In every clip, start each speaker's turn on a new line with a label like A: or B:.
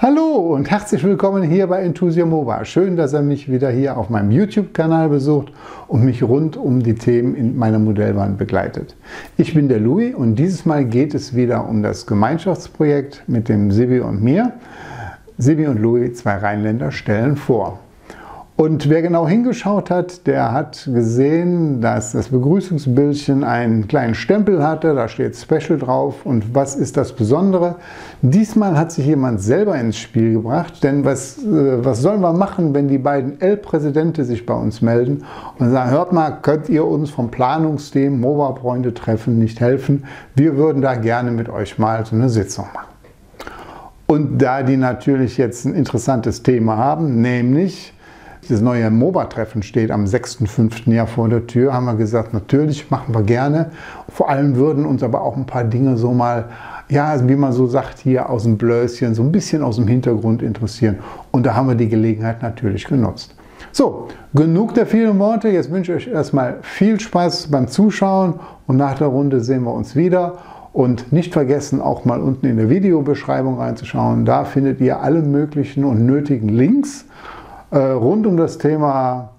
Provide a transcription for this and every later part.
A: Hallo und herzlich willkommen hier bei Enthusiamova. Schön, dass ihr mich wieder hier auf meinem YouTube-Kanal besucht und mich rund um die Themen in meiner Modellbahn begleitet. Ich bin der Louis und dieses Mal geht es wieder um das Gemeinschaftsprojekt mit dem Sibi und mir. Sibi und Louis, zwei Rheinländer, stellen vor. Und wer genau hingeschaut hat, der hat gesehen, dass das Begrüßungsbildchen einen kleinen Stempel hatte, da steht Special drauf. Und was ist das Besondere? Diesmal hat sich jemand selber ins Spiel gebracht, denn was sollen wir machen, wenn die beiden L-Präsidenten sich bei uns melden und sagen, hört mal, könnt ihr uns vom Planungsteam Mova-Freunde-Treffen nicht helfen? Wir würden da gerne mit euch mal so eine Sitzung machen. Und da die natürlich jetzt ein interessantes Thema haben, nämlich das neue MOBA-Treffen steht am 6.5. Jahr vor der Tür, haben wir gesagt, natürlich machen wir gerne. Vor allem würden uns aber auch ein paar Dinge so mal, ja, wie man so sagt, hier aus dem Bläschen, so ein bisschen aus dem Hintergrund interessieren. Und da haben wir die Gelegenheit natürlich genutzt. So, genug der vielen Worte. Jetzt wünsche ich euch erstmal viel Spaß beim Zuschauen und nach der Runde sehen wir uns wieder. Und nicht vergessen, auch mal unten in der Videobeschreibung reinzuschauen. Da findet ihr alle möglichen und nötigen Links rund um das Thema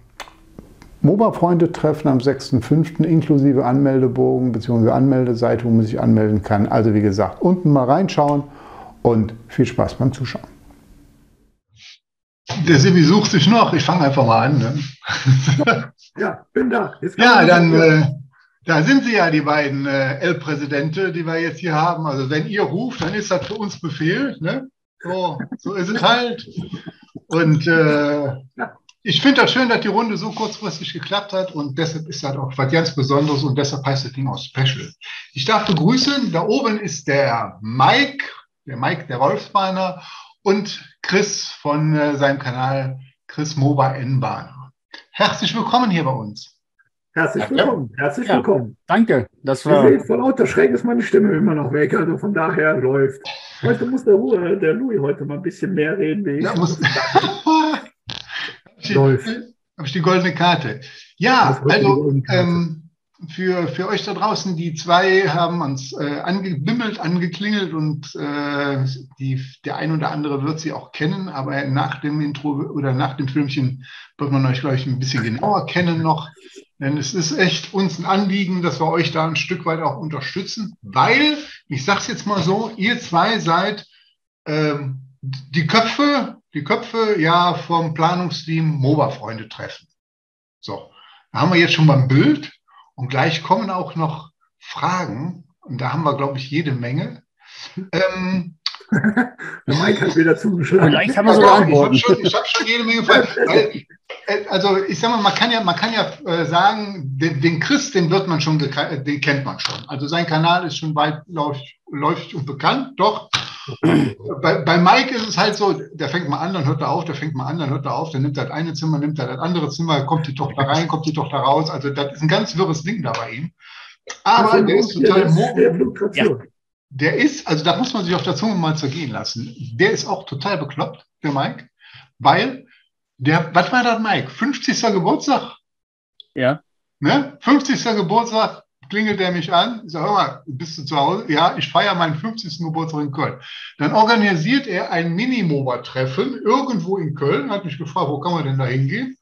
A: MOBA-Freunde-Treffen am 6.5. inklusive Anmeldebogen bzw. Anmeldeseite, wo man sich anmelden kann. Also wie gesagt, unten mal reinschauen und viel Spaß beim Zuschauen.
B: Der Sibi sucht sich noch. Ich fange einfach mal an. Ne?
C: Ja, bin da.
B: Ja, dann da sind sie ja, die beiden L-Präsidenten, die wir jetzt hier haben. Also wenn ihr ruft, dann ist das für uns Befehl. Ne? So ist es halt. Und ich finde das schön, dass die Runde so kurzfristig geklappt hat und deshalb ist das auch was ganz Besonderes und deshalb heißt das Ding auch Special. Ich darf begrüßen, da oben ist der Mike der Wolfsbahner und Chris von seinem Kanal Chris Mova N-Bahner. Herzlich willkommen hier bei uns.
C: Herzlich willkommen. Herzlich willkommen.
D: Danke. Das
C: war. Vor lauter Schreck ist meine Stimme immer noch weg, also von daher läuft. Heute muss der Louis heute mal ein bisschen mehr reden, wie ich.
B: Ja, habe ich die goldene Karte. Ja, also für euch da draußen, die zwei haben uns angebimmelt, angeklingelt und der ein oder andere wird sie auch kennen, aber nach dem Intro oder nach dem Filmchen wird man euch, glaube ich, ein bisschen genauer kennen noch. Denn es ist echt uns ein Anliegen, dass wir euch da ein Stück weit auch unterstützen, weil, ich sage es jetzt mal so, ihr zwei seid die Köpfe ja vom Planungsteam MOBA-Freunde-Treffen. So, da haben wir jetzt schon beim Bild und gleich kommen auch noch Fragen und da haben wir, glaube ich, jede Menge.
C: Der Mike hat wieder zugeschlagen.
D: Vielleicht haben wir sogar Antworten.
B: Ich habe schon jede Menge Fragen. Also ich sag mal, man kann ja sagen, den Chris, den kennt man schon. Also sein Kanal ist schon weitläufig und bekannt, doch. Bei Mike ist es halt so, der fängt mal an, dann hört er auf, der fängt mal an, dann hört er auf, dann nimmt er das eine Zimmer, nimmt er das andere Zimmer, kommt die Tochter rein, kommt die Tochter raus. Also das ist ein ganz wirres Ding da bei ihm. Aber der ist total Der ist, also da muss man sich auf der Zunge mal zergehen lassen, der ist auch total bekloppt, der Mike, weil was war das, Mike? 50. Geburtstag?
D: Ja.
B: Ne? 50. Geburtstag klingelt er mich an. Ich sage, hör mal, bist du zu Hause? Ja, ich feiere meinen 50. Geburtstag in Köln. Dann organisiert er ein Mini-MOBA-Treffen irgendwo in Köln. Hat mich gefragt, wo kann man denn da hingehen?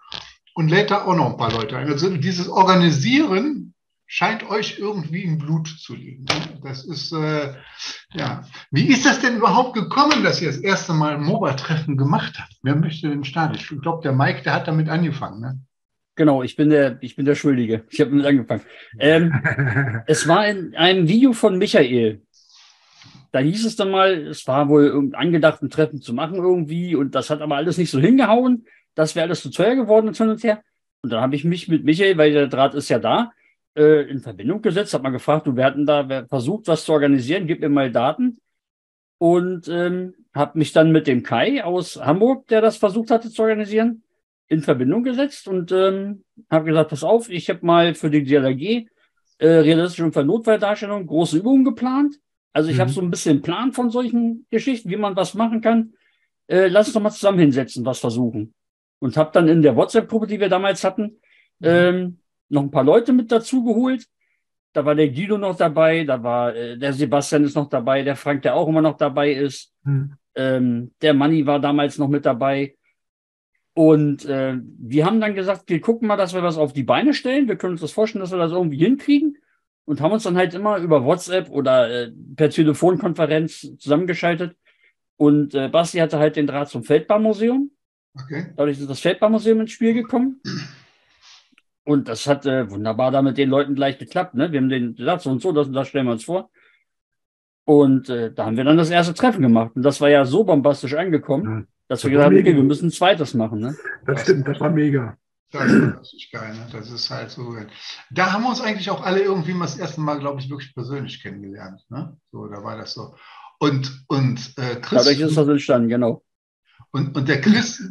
B: Und lädt da auch noch ein paar Leute ein. Also dieses Organisieren scheint euch irgendwie im Blut zu liegen. Das ist, ja. Wie ist das denn überhaupt gekommen, dass ihr das erste Mal ein MOBA-Treffen gemacht habt? Wer möchte denn starten? Ich glaube, der Mike, der hat damit angefangen, ne?
D: Genau, ich bin der Schuldige. Ich habe damit angefangen. Es war in einem Video von Michael. Da hieß es dann mal, es war wohl angedacht, ein Treffen zu machen irgendwie und das hat aber alles nicht so hingehauen. Das wäre alles zu teuer geworden und hin und her. Und dann habe ich mich mit Michael, weil der Draht ist ja da, in Verbindung gesetzt, habe mal gefragt, wir hatten da versucht, was zu organisieren, gib mir mal Daten. Und habe mich dann mit dem Kai aus Hamburg, der das versucht hatte zu organisieren, in Verbindung gesetzt und habe gesagt, pass auf, ich habe mal für die DLRG realistische und Notfalldarstellung große Übungen geplant. Also ich habe so ein bisschen Plan von solchen Geschichten, wie man was machen kann. Lass uns doch mal zusammen hinsetzen, was versuchen. Und habe dann in der WhatsApp-Gruppe, die wir damals hatten, noch ein paar Leute mit dazu geholt. Da war der Guido noch dabei, da war der Sebastian ist noch dabei, der Frank, der auch immer noch dabei ist. Der Manni war damals noch mit dabei. Und wir haben dann gesagt, wir gucken mal, dass wir was auf die Beine stellen. Wir können uns das vorstellen, dass wir das irgendwie hinkriegen. Und haben uns dann halt immer über WhatsApp oder per Telefonkonferenz zusammengeschaltet. Und Basti hatte halt den Draht zum Feldbahnmuseum.
B: Okay.
D: Dadurch ist das Feldbahnmuseum ins Spiel gekommen. Und das hat wunderbar da mit den Leuten gleich geklappt. Ne? Wir haben denen gesagt, so und so, das stellen wir uns vor. Und da haben wir dann das erste Treffen gemacht. Und das war ja so bombastisch angekommen, dass wir gesagt haben, okay, wir müssen ein zweites machen. Ne?
C: Das stimmt, das war mega.
B: Das ist geil, ne? Das ist halt so. Da haben wir uns eigentlich auch alle irgendwie mal das erste Mal, glaube ich, wirklich persönlich kennengelernt. Ne? So, da war das so. Und Chris.
D: Dadurch ist das entstanden, genau.
B: Und der Chris,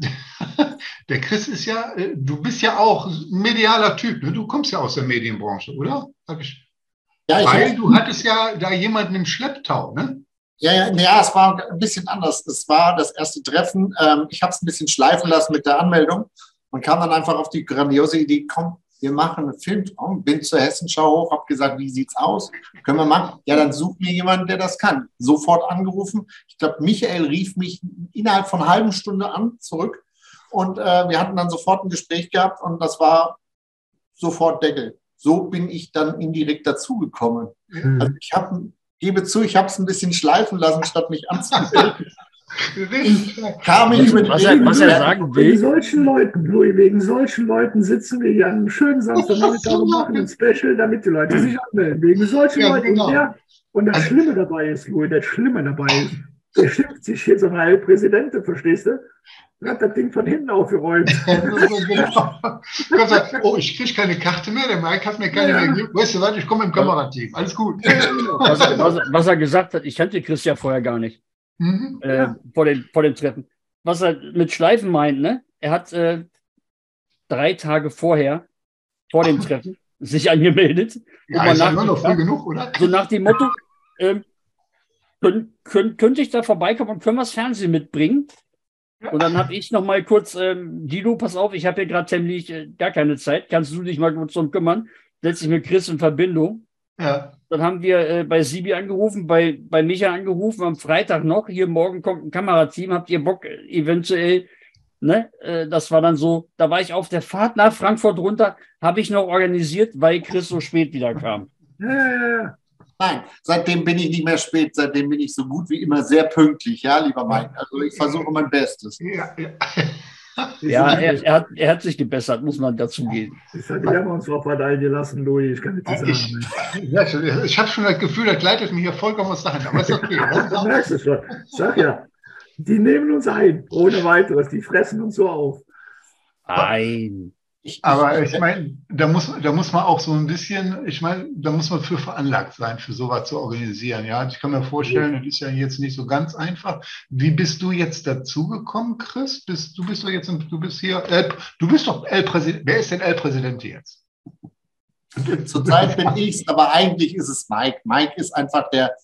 B: der Chris ist ja, du bist ja auch ein medialer Typ, ne? Du kommst ja aus der Medienbranche, oder? Weil du hattest ja da jemanden im Schlepptau, ne?
E: Ja, es war ein bisschen anders. Es war das erste Treffen. Ich habe es ein bisschen schleifen lassen mit der Anmeldung und kam dann einfach auf die grandiose Idee, komm, wir machen einen Filmtraum. Bin zur Hessenschau hoch, habe gesagt, wie sieht's aus? Können wir machen? Ja, dann such mir jemanden, der das kann. Sofort angerufen. Ich glaube, Michael rief mich innerhalb von einer halben Stunde an, zurück. Und wir hatten dann sofort ein Gespräch gehabt und das war sofort Deckel. So bin ich dann indirekt dazugekommen. Also gebe zu, ich habe es ein bisschen schleifen lassen, statt mich anzumelden. Kam ich mit
D: was er sagen will.
C: Wegen solchen Leuten sitzen wir hier an einem schönen Samstagnachmittag und machen ein Special, damit die Leute sich anmelden. Wegen solchen Leuten. Genau. Ja. Und das Schlimme dabei ist, der schimpft sich hier so eine Präsidentin, verstehst du? Und hat das Ding von hinten aufgeräumt.
B: Genau. Oh, ich kriege keine Karte mehr, der Mike hat mir keine mehr gegeben. Weißt du was, ich komme im Kamerateam, alles gut.
D: Was er gesagt hat, ich kannte Chris ja vorher gar nicht. Vor dem Treffen. Was er mit Schleifen meint, ne? Er hat 3 Tage vor dem Treffen, sich angemeldet.
B: Ja, ist ja immer noch früh genug, oder?
D: So nach dem Motto, könnte ich da vorbeikommen und können wir das Fernsehen mitbringen? Und dann habe ich noch mal kurz, Dilo, pass auf, ich habe hier gerade ziemlich gar keine Zeit. Kannst du dich mal kurz drum kümmern? Setz dich mit Chris in Verbindung. Ja. Dann haben wir bei Sibi angerufen, bei Micha angerufen, am Freitag noch. Hier morgen kommt ein Kamerateam. Habt ihr Bock eventuell? Ne? Das war dann so, da war ich auf der Fahrt nach Frankfurt runter, habe ich noch organisiert, weil Chris so spät wieder kam.
E: Nein, seitdem bin ich nicht mehr spät, seitdem bin ich so gut wie immer sehr pünktlich, ja, lieber Mike. Also ich versuche mein Bestes.
D: Ja, er hat sich gebessert, muss man dazu gehen.
C: Das hat ja uns auf Partei gelassen, Louis, ich kann nicht sagen.
B: Ich habe schon das Gefühl, das leitet mich hier vollkommen aus der Hand, aber ist okay.
C: Du merkst es schon. Sag ja, die nehmen uns ein, ohne weiteres, die fressen uns so auf.
D: Nein.
B: Aber ich meine, da muss man auch so ein bisschen, da muss man für veranlagt sein, für sowas zu organisieren. Ja, ich kann mir vorstellen, das ist ja jetzt nicht so ganz einfach. Wie bist du jetzt dazugekommen, Chris? Du bist doch El-Präsident. Wer ist denn El-Präsident jetzt?
E: Zurzeit bin ich es, aber eigentlich ist es Mike. Mike ist einfach der,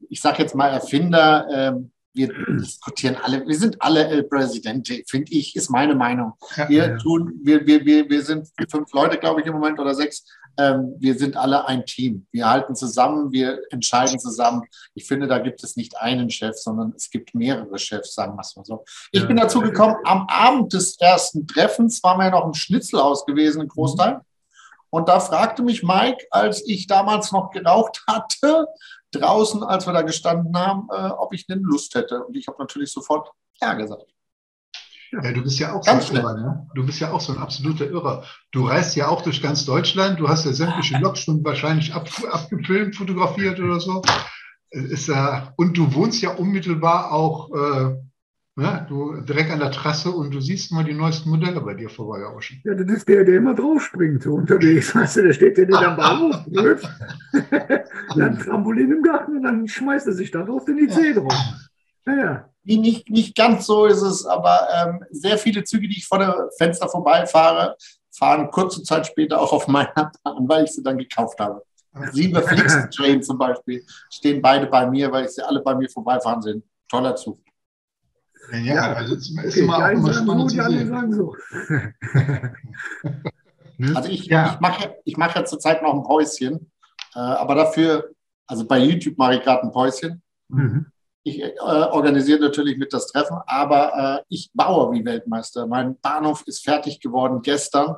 E: ich sage jetzt mal Erfinder. Wir diskutieren alle, wir sind alle El Presidente, finde ich, ist meine Meinung. Wir sind 5 Leute, glaube ich, im Moment oder 6. Wir sind alle ein Team. Wir halten zusammen, wir entscheiden zusammen. Ich finde, da gibt es nicht einen Chef, sondern es gibt mehrere Chefs, sagen wir es mal so. Ich bin dazu gekommen, am Abend des ersten Treffens war mir noch ein Schnitzelhaus gewesen, ein Großteil. Und da fragte mich Mike, als ich damals noch geraucht hatte, draußen, als wir da gestanden haben, ob ich denn Lust hätte. Und ich habe natürlich sofort ja gesagt.
B: Ja, du bist ja auch so ein Irrer, ne? Du bist ja auch so ein absoluter Irrer. Du reist ja auch durch ganz Deutschland, du hast ja sämtliche Lokstunden wahrscheinlich abgefilmt, fotografiert oder so. Und du wohnst ja unmittelbar auch du direkt an der Trasse und du siehst mal die neuesten Modelle bei dir vorbeirauschen.
C: Ja, das ist der immer draufspringt so unterwegs. Weißt du, der steht ja nicht am Bahnhof. Dann Trampolin im Garten und dann schmeißt er sich da drauf in die Zeh drauf. Ja.
E: Nicht ganz so ist es, aber sehr viele Züge, die ich vor dem Fenster vorbeifahre, fahren kurze Zeit später auch auf meiner Bahn, weil ich sie dann gekauft habe. 7er Flixtrain zum Beispiel stehen beide bei mir, weil ich sie alle bei mir vorbeifahren sehen. Toller Zug.
B: Ja, also es ist immer auch immer spannend zu sehen.
E: Also ich mache ja zurzeit noch ein Päuschen, aber dafür, also bei YouTube mache ich gerade ein Päuschen. Ich organisiere natürlich mit das Treffen, aber ich baue wie Weltmeister. Mein Bahnhof ist fertig geworden gestern.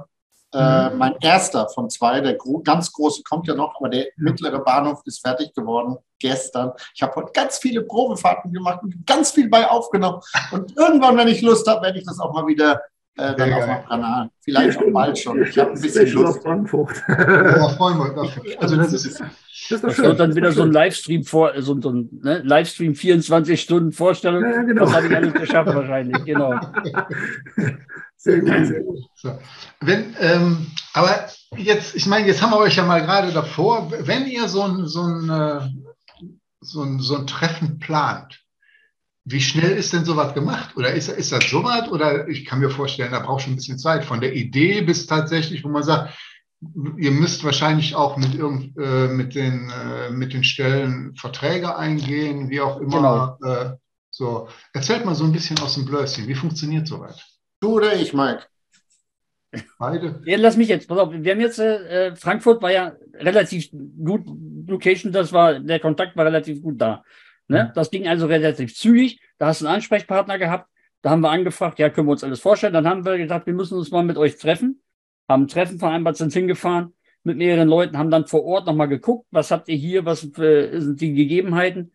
E: Mein erster von 2, der ganz große kommt ja noch, aber der mittlere Bahnhof ist fertig geworden gestern. Ich habe heute ganz viele Probefahrten gemacht und ganz viel bei aufgenommen. Und irgendwann, wenn ich Lust habe, werde ich das auch mal wieder dann auf meinem Kanal. Vielleicht auch bald schon. Ich habe ein bisschen Lust.
B: Ja, freuen wir uns. Also das ist
D: und dann wieder so ein Livestream so ein Livestream 24 Stunden Vorstellung. Ja, genau. Das habe ich alles geschafft wahrscheinlich, genau.
C: Sehr gut, sehr gut.
B: So. Aber jetzt, ich meine, jetzt haben wir euch ja mal gerade davor, wenn ihr so ein Treffen plant, wie schnell ist denn sowas gemacht? Oder ist das sowas? Oder ich kann mir vorstellen, da braucht schon ein bisschen Zeit. Von der Idee bis tatsächlich, wo man sagt, ihr müsst wahrscheinlich auch mit den Stellen Verträge eingehen, wie auch immer. Genau. So. Erzählt mal so ein bisschen aus dem Blößchen. Wie funktioniert sowas?
E: Du oder ich, Mike?
B: Beide?
D: Ja, lass mich jetzt. Pass auf, wir haben jetzt, Frankfurt war ja relativ gut, Location, der Kontakt war relativ gut da. Ne? Das ging also relativ zügig. Da hast du einen Ansprechpartner gehabt. Da haben wir angefragt, ja, können wir uns alles vorstellen. Dann haben wir gesagt, wir müssen uns mal mit euch treffen. Haben ein Treffen vereinbart, sind hingefahren mit mehreren Leuten, haben dann vor Ort nochmal geguckt, was habt ihr hier, was sind die Gegebenheiten.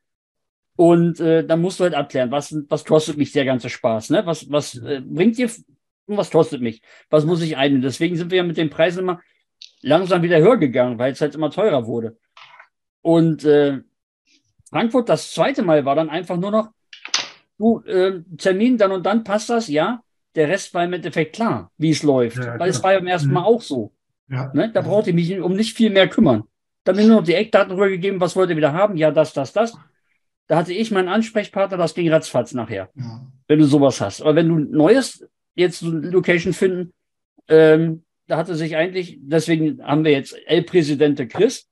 D: Und dann musst du halt abklären, was kostet mich der ganze Spaß, ne? Was bringt ihr und was kostet mich? Was muss ich einnehmen? Deswegen sind wir ja mit den Preisen immer langsam wieder höher gegangen, weil es halt immer teurer wurde. Und Frankfurt, das zweite Mal war dann einfach nur noch, du, Termin, dann und dann passt das, ja. Der Rest war im Endeffekt klar, wie es läuft. Ja, weil es war ja beim ersten Mal auch so. Ja. Ne? Da brauchte ich mich um nicht viel mehr kümmern. Da haben wir nur noch die Eckdaten rübergegeben, was wollt ihr wieder haben? Ja, das. Da hatte ich meinen Ansprechpartner, das ging ratzfatz nachher, wenn du sowas hast. Aber wenn du Neues, jetzt so eine Location finden, da hatte sich eigentlich, deswegen haben wir jetzt El Presidente Chris,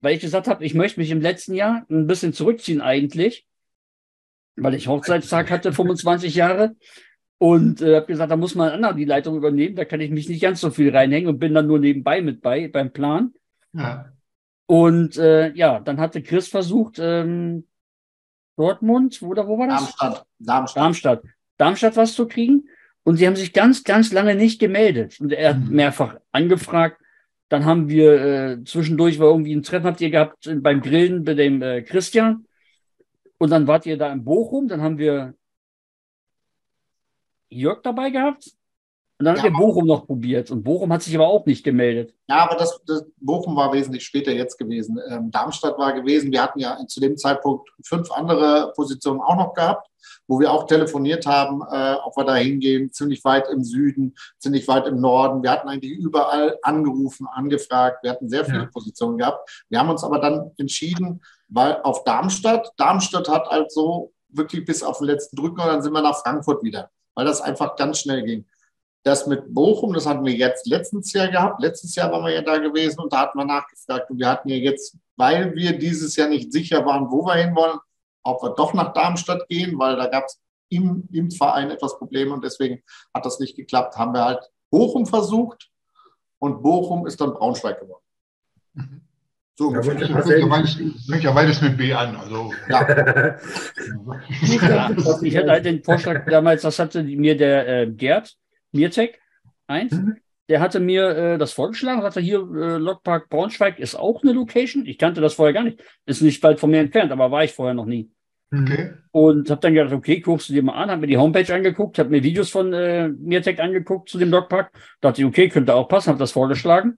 D: weil ich gesagt habe, ich möchte mich im letzten Jahr ein bisschen zurückziehen eigentlich, weil ich Hochzeitstag hatte, 25 Jahre, und habe gesagt, da muss mal ein anderer die Leitung übernehmen, da kann ich mich nicht ganz so viel reinhängen und bin dann nur nebenbei mit beim Plan. Ja. Und dann hatte Chris versucht, Dortmund, oder wo war das? Darmstadt was zu kriegen. Und sie haben sich ganz, ganz lange nicht gemeldet. Und er hat mehrfach angefragt. Dann haben wir zwischendurch war irgendwie ein Treffen, habt ihr gehabt beim Grillen bei dem Christian. Und dann wart ihr da in Bochum. Dann haben wir Jörg dabei gehabt. Und dann hat er Bochum noch probiert. Und Bochum hat sich aber auch nicht gemeldet.
E: Ja, aber das Bochum war wesentlich später jetzt gewesen. Darmstadt war gewesen. Wir hatten ja zu dem Zeitpunkt 5 andere Positionen auch noch gehabt, wo wir auch telefoniert haben, ob wir da hingehen. Ziemlich weit im Süden, ziemlich weit im Norden. Wir hatten eigentlich überall angerufen, angefragt. Wir hatten sehr viele Positionen gehabt. Wir haben uns aber dann entschieden, weil auf Darmstadt hat also wirklich bis auf den letzten Drücker, und dann sind wir nach Frankfurt wieder, weil das einfach ganz schnell ging. Das mit Bochum, das hatten wir jetzt letztes Jahr gehabt. Letztes Jahr waren wir ja da gewesen und da hatten wir nachgefragt. Und wir hatten ja jetzt, weil wir dieses Jahr nicht sicher waren, wo wir hinwollen, ob wir doch nach Darmstadt gehen, weil da gab es im Verein etwas Probleme und deswegen hat das nicht geklappt. Haben wir halt Bochum versucht und Bochum ist dann Braunschweig geworden.
B: So, ja, fängt ja beides mit B an. Also.
D: Ja. Ich hatte halt den Vorschlag damals, das hatte mir der Gerd Mirtek 1, der hatte mir das vorgeschlagen, sagte hier, Lokpark Braunschweig ist auch eine Location. Ich kannte das vorher gar nicht. Ist nicht weit von mir entfernt, aber war ich vorher noch nie. Okay. Und habe dann gedacht, okay, guckst du dir mal an, habe mir die Homepage angeguckt, habe mir Videos von Mirtek angeguckt zu dem Lokpark. Dachte ich, okay, könnte auch passen, habe das vorgeschlagen.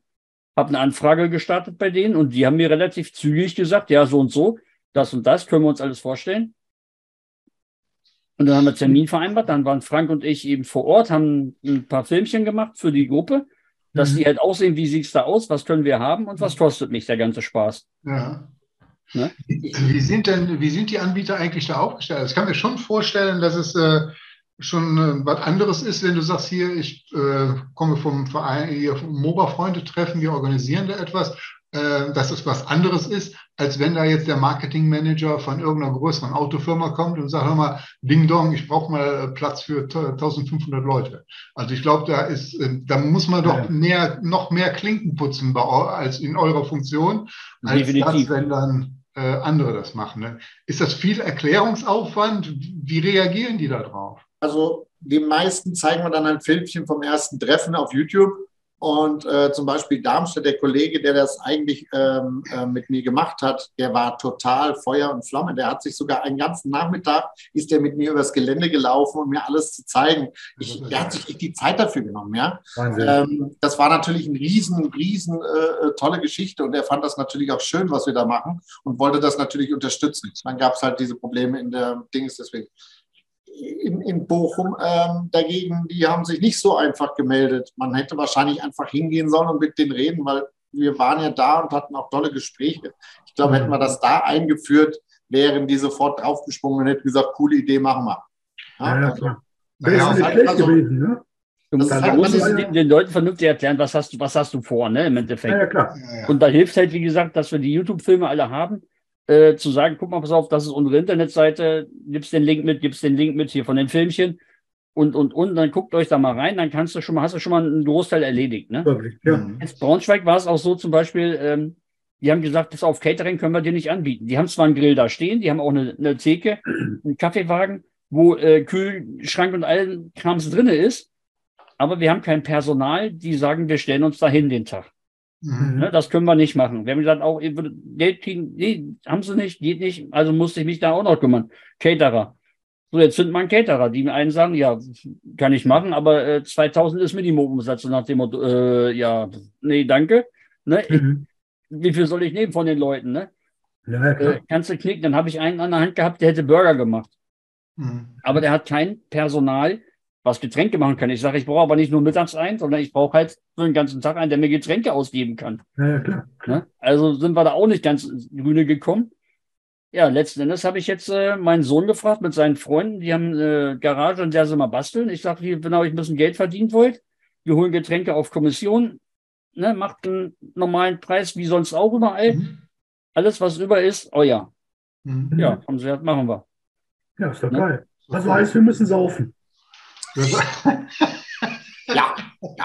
D: Habe eine Anfrage gestartet bei denen und die haben mir relativ zügig gesagt, ja, so und so, das und das, können wir uns alles vorstellen. Und dann haben wir Termin vereinbart, dann waren Frank und ich eben vor Ort, haben ein paar Filmchen gemacht für die Gruppe, dass die halt aussehen, wie sieht es da aus, was können wir haben und was kostet mich der ganze Spaß.
B: Ja. Ne? Wie sind die Anbieter eigentlich da aufgestellt? Also ich kann mir schon vorstellen, dass es schon was anderes ist, wenn du sagst, hier, ich komme vom Verein, hier vom MOBA-Freunde-Treffen, wir organisieren da etwas, dass es was anderes ist, als wenn da jetzt der Marketingmanager von irgendeiner größeren Autofirma kommt und sagt, hör mal, Ding Dong, ich brauche mal Platz für 1500 Leute. Also ich glaube, da muss man doch noch mehr Klinken putzen als in eurer Funktion, als das, wenn dann andere das machen. Ne? Ist das viel Erklärungsaufwand? Wie reagieren die da drauf?
E: Also die meisten zeigen wir dann ein Filmchen vom ersten Treffen auf YouTube. Und zum Beispiel Darmstadt, der Kollege, der das eigentlich mit mir gemacht hat, der war total Feuer und Flamme. Der hat sich sogar einen ganzen Nachmittag, ist der mit mir übers Gelände gelaufen, um mir alles zu zeigen. Der hat sich echt die Zeit dafür genommen. Ja? Das war natürlich eine riesen tolle Geschichte. Und er fand das natürlich auch schön, was wir da machen und wollte das natürlich unterstützen. Dann gab es halt diese Probleme in der Dings, deswegen. In Bochum dagegen, die haben sich nicht so einfach gemeldet. Man hätte wahrscheinlich einfach hingehen sollen und mit denen reden, weil wir waren ja da und hatten auch tolle Gespräche. Ich glaube, hätten wir das da eingeführt, wären die sofort draufgesprungen und hätten gesagt, coole Idee, machen wir.
C: Ja, klar. Das ist nicht schlecht gewesen, ne?
D: Du musst den Leuten vernünftig erklären, was hast du vor, ne, im Endeffekt.
C: Ja, klar.
D: Und da hilft halt, wie gesagt, dass wir die YouTube-Filme alle haben, zu sagen, guck mal, pass auf, das ist unsere Internetseite, gibst den Link mit hier von den Filmchen und dann guckt euch da mal rein, dann hast du schon mal einen Großteil erledigt. Ne?
C: Wirklich, ja.
D: Jetzt Braunschweig war es auch so zum Beispiel, die haben gesagt, das auf Catering können wir dir nicht anbieten. Die haben zwar einen Grill da stehen, die haben auch eine Theke, einen Kaffeewagen, wo Kühlschrank und allen Krams drin ist, aber wir haben kein Personal, die sagen, wir stellen uns dahin den Tag. Ne, das können wir nicht machen. Wir haben gesagt, auch ihr würdet Geld kriegen, nee, haben sie nicht, geht nicht, also musste ich mich da auch noch kümmern. Caterer. So, jetzt sind wir ein Caterer, die einen sagen, ja, kann ich machen, aber 2000 ist Minimumumsatz, nach dem Motto, ja, nee, danke. Ne, wie viel soll ich nehmen von den Leuten? Ne?
C: Ja,
D: kannst du knicken, dann habe ich einen an der Hand gehabt, der hätte Burger gemacht. Aber der hat kein Personal, was Getränke machen kann. Ich sage, ich brauche aber nicht nur mittags einen, sondern ich brauche halt für den ganzen Tag einen, der mir Getränke ausgeben kann.
C: Ja, klar.
D: Ne? Also sind wir da auch nicht ganz ins Grüne gekommen. Ja, letzten Endes habe ich jetzt meinen Sohn gefragt mit seinen Freunden, die haben eine Garage, in der sie mal basteln. Ich sage, wenn ihr euch ein bisschen Geld verdient wollt, wir holen Getränke auf Kommission, ne, macht einen normalen Preis, wie sonst auch überall. Alles, was über ist, euer. Ja, haben sie gesagt, machen wir.
C: Ja, ist doch geil. Also heißt, wir müssen saufen.
E: Ja.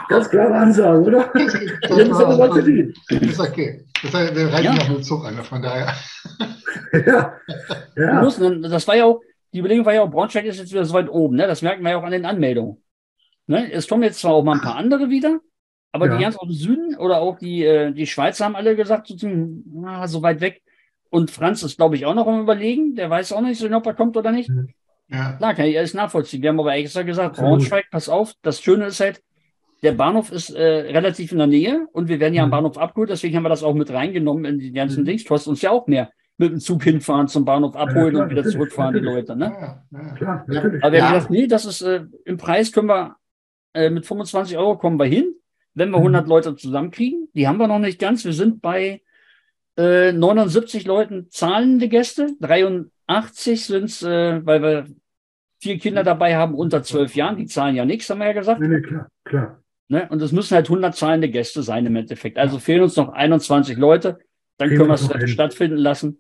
C: Ganz klare Ansage, oder? Wir müssen aber was verdienen.
B: Das ist okay. Wir reichen noch mit dem Zug an, von daher.
C: Ja.
D: Das war ja auch, die Überlegung war ja auch, Braunschweig ist jetzt wieder so weit oben, ne? Das merken wir ja auch an den Anmeldungen. Ne? Es kommen jetzt zwar auch mal ein paar andere wieder, aber die ganz aus dem Süden oder auch die Schweizer haben alle gesagt, so weit weg. Und Franz ist, glaube ich, auch noch am Überlegen. Der weiß auch nicht so genau, ob er kommt oder nicht.
B: Ja.
D: Klar, kann ich alles nachvollziehen. Wir haben aber extra gesagt, Braunschweig, pass auf, das Schöne ist halt, der Bahnhof ist relativ in der Nähe und wir werden ja am Bahnhof abgeholt, deswegen haben wir das auch mit reingenommen in die ganzen Dings. Kostet uns ja auch mehr. Mit dem Zug hinfahren, zum Bahnhof abholen und wieder zurückfahren, die Leute. Ne?
C: Klar, natürlich.
D: Aber wir haben gesagt, nee, das ist im Preis können wir mit 25 € kommen wir hin, wenn wir 100 Leute zusammenkriegen. Die haben wir noch nicht ganz. Wir sind bei 79 Leuten zahlende Gäste, 83 sind es, weil wir 4 Kinder dabei haben unter 12 Jahren, die zahlen ja nichts, haben wir ja gesagt.
C: Nee, klar.
D: Ne? Und es müssen halt 100 zahlende Gäste sein im Endeffekt. Also fehlen uns noch 21 Leute, dann können wir es stattfinden lassen.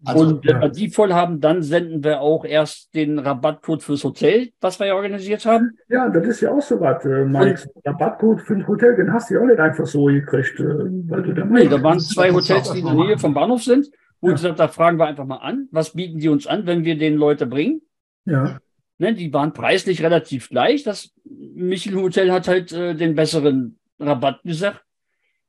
D: Also, und wenn wir die voll haben, dann senden wir auch erst den Rabattcode fürs Hotel, was wir ja organisiert haben.
C: Ja, das ist ja auch so was, Mike. Rabattcode für ein Hotel, den hast du ja auch nicht einfach so gekriegt. Weil du
D: da waren 2 Hotels, die in der Nähe vom Bahnhof sind, wo ich gesagt habe, da fragen wir einfach mal an, was bieten die uns an, wenn wir den Leute bringen.
C: Ja.
D: Ne, die waren preislich relativ gleich. Das Michel Hotel hat halt den besseren Rabatt gesagt.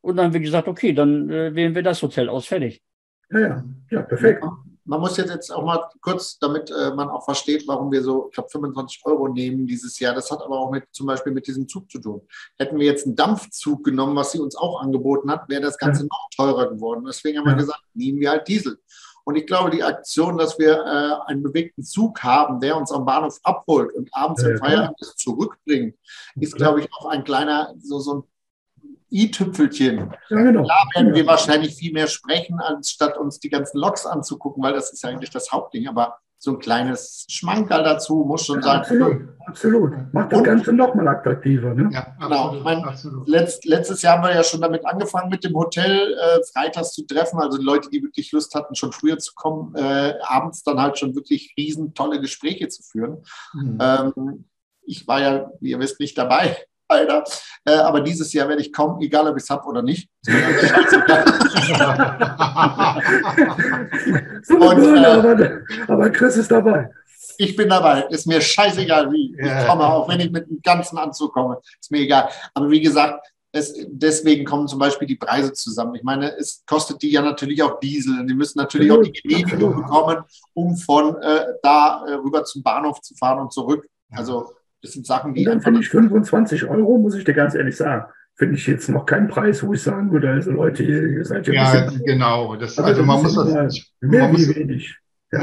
D: Und dann haben wir gesagt, okay, dann wählen wir das Hotel aus, fertig.
C: Ja, perfekt.
E: Man muss jetzt auch mal kurz, damit man auch versteht, warum wir so, ich glaube, 25 € nehmen dieses Jahr. Das hat aber auch zum Beispiel mit diesem Zug zu tun. Hätten wir jetzt einen Dampfzug genommen, was sie uns auch angeboten hat, wäre das Ganze noch teurer geworden. Deswegen haben wir gesagt, nehmen wir halt Diesel. Und ich glaube, die Aktion, dass wir einen bewegten Zug haben, der uns am Bahnhof abholt und abends im Feierabend zurückbringt, ist, glaube ich, auch ein kleiner, so ein i-Tüpfelchen.
C: Ja, genau.
E: Da werden wir wahrscheinlich viel mehr sprechen, anstatt uns die ganzen Loks anzugucken, weil das ist ja eigentlich das Hauptding. Aber so ein kleines Schmankerl dazu muss schon sein.
C: Absolut. Macht das Ganze nochmal attraktiver. Ne?
B: Ja,
E: absolut. Letztes Jahr haben wir ja schon damit angefangen, mit dem Hotel freitags zu treffen. Also Leute, die wirklich Lust hatten, schon früher zu kommen, abends dann halt schon wirklich riesen tolle Gespräche zu führen. Ich war ja, wie ihr wisst, nicht dabei. Alter. Aber dieses Jahr werde ich kommen, egal ob ich es habe oder nicht.
C: Aber Chris ist dabei.
E: Ich bin dabei. Ist mir scheißegal, wie ich komme, auch wenn ich mit dem ganzen Anzug komme. Ist mir egal. Aber wie gesagt, deswegen kommen zum Beispiel die Preise zusammen. Ich meine, es kostet die ja natürlich auch Diesel. Die müssen natürlich auch die Genehmigung bekommen, um von da rüber zum Bahnhof zu fahren und zurück. Also das sind Sachen, die...
C: Und dann finde ich 25 €, muss ich dir ganz ehrlich sagen, finde ich jetzt noch keinen Preis, wo ich sagen würde, also Leute, ihr seid ja...
B: Ja, genau. Man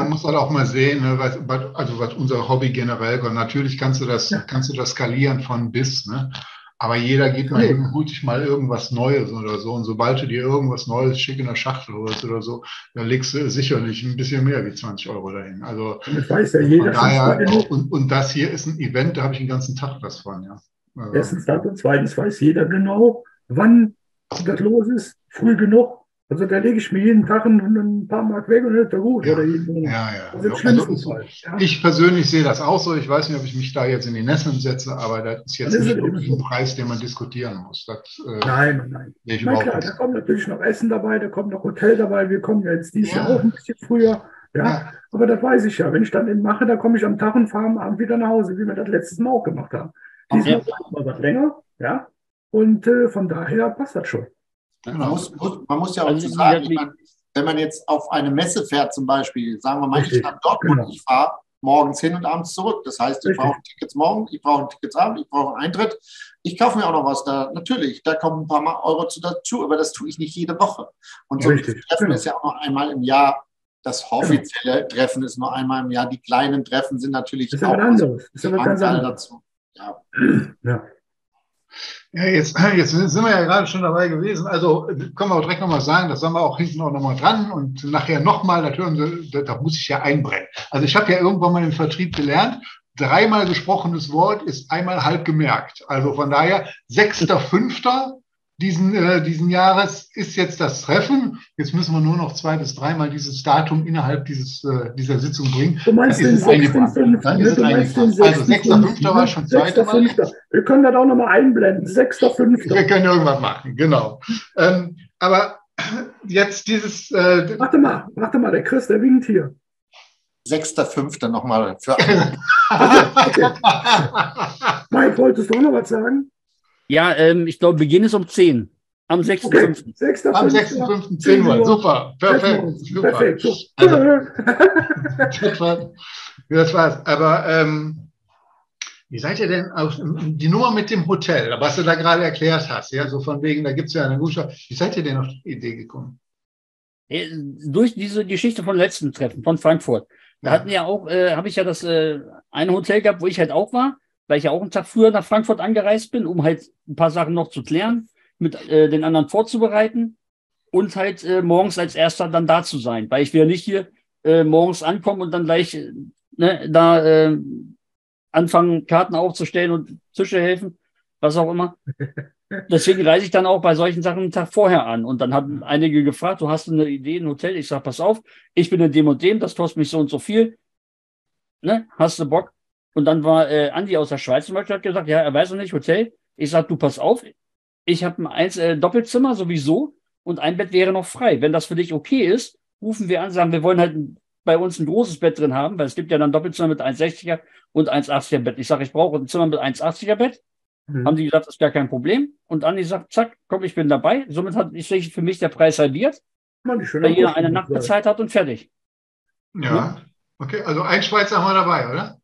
B: muss halt auch mal sehen, ne, was unser Hobby generell war. Natürlich kannst du das skalieren von bis, ne? Aber jeder geht mal hin und holt sich mal irgendwas Neues oder so. Und sobald du dir irgendwas Neues schick in der Schachtel holst oder so, dann legst du sicherlich ein bisschen mehr wie 20 € dahin. Also
C: das weiß ja jeder.
B: Daher, und das hier ist ein Event, da habe ich den ganzen Tag was von, ja.
C: Erstens das und zweitens weiß jeder genau, wann das los ist, früh genug. Also da lege ich mir jeden Tag ein paar Mark weg und dann ist der gut. Oder
B: ich persönlich sehe das auch so. Ich weiß nicht, ob ich mich da jetzt in die Nesseln setze, aber das ist jetzt nicht wirklich ein Preis, den man diskutieren muss.
C: Nein. Na klar, da kommt natürlich noch Essen dabei, da kommt noch Hotel dabei. Wir kommen jetzt dieses Jahr auch ein bisschen früher. Ja, aber das weiß ich ja. Wenn ich dann den mache, dann komme ich am Tag und fahre am Abend wieder nach Hause, wie wir das letztes Mal auch gemacht haben. Diesmal mal was länger, ja. Und von daher passt das schon.
E: Man muss ja auch zu sagen, wenn man jetzt auf eine Messe fährt zum Beispiel, sagen wir mal, ich nach Dortmund, ich fahre morgens hin und abends zurück. Das heißt, ich brauche Tickets morgen, ich brauche Tickets abends, ich brauche einen Eintritt. Ich kaufe mir auch noch was da. Natürlich, da kommen ein paar Euro dazu, aber das tue ich nicht jede Woche. Und so ein Treffen ist ja auch noch einmal im Jahr. Das offizielle Treffen ist nur einmal im Jahr. Die kleinen Treffen sind natürlich
C: auch anderes. Das ist aber ganz anderes
E: dazu.
B: Ja, jetzt sind wir ja gerade schon dabei gewesen. Also können wir auch direkt nochmal sagen, das sagen wir auch hinten auch nochmal dran und nachher nochmal, da muss ich ja einbrennen. Also ich habe ja irgendwann mal im Vertrieb gelernt, 3-mal gesprochenes Wort ist einmal halb gemerkt. Also von daher 6.5. diesen Jahres ist jetzt das Treffen. Jetzt müssen wir nur noch 2- bis 3-mal dieses Datum innerhalb dieser Sitzung bringen.
C: Du meinst den 6.5.
B: Also 6.5. war schon 2. Mal.
C: Wir können das auch nochmal einblenden. 6.5.
B: Wir können irgendwas machen, genau. Aber jetzt dieses...
C: Warte mal, der Chris, der winkt hier.
E: 6.5. nochmal für alle.
C: Okay. Mike, wolltest du auch noch was sagen?
D: Ja, ich glaube, Beginn ist um 10. Am 6.5.
C: Okay.
B: Am 6.5. 10 Uhr. Super. Perfekt. Super.
C: Perfekt.
B: Also, das war's. Aber wie seid ihr denn auf die Nummer mit dem Hotel, was du da gerade erklärt hast, ja, so von wegen, da gibt es ja eine gute. Wie seid ihr denn auf die Idee gekommen?
D: Durch diese Geschichte von letzten Treffen, von Frankfurt. Da hatten ja auch, habe ich ja das eine Hotel gehabt, wo ich halt auch war, weil ich ja auch einen Tag früher nach Frankfurt angereist bin, um halt ein paar Sachen noch zu klären, mit den anderen vorzubereiten und halt morgens als Erster dann da zu sein, weil ich will ja nicht hier morgens ankommen und dann gleich anfangen, Karten aufzustellen und Tische helfen, was auch immer. Deswegen reise ich dann auch bei solchen Sachen einen Tag vorher an. Und dann haben einige gefragt, du hast eine Idee, ein Hotel? Ich sage, pass auf, ich bin in dem und dem, das kostet mich so und so viel. Ne? Hast du Bock? Und dann war Andi aus der Schweiz zum Beispiel, hat gesagt, ja, er weiß noch nicht, Hotel. Ich sage, du pass auf, ich habe ein Doppelzimmer sowieso und ein Bett wäre noch frei. Wenn das für dich okay ist, rufen wir an, sagen, wir wollen halt bei uns ein großes Bett drin haben, weil es gibt ja dann Doppelzimmer mit 1,60er und 1,80er Bett. Ich sage, ich brauche ein Zimmer mit 1,80er Bett. Haben die gesagt, das ist gar kein Problem. Und Andi sagt, zack, komm, ich bin dabei. Somit hat sich für mich der Preis halbiert, weil jeder eine Nacht bezahlt hat und fertig.
B: Ja, okay, also ein Schweizer haben wir dabei, oder?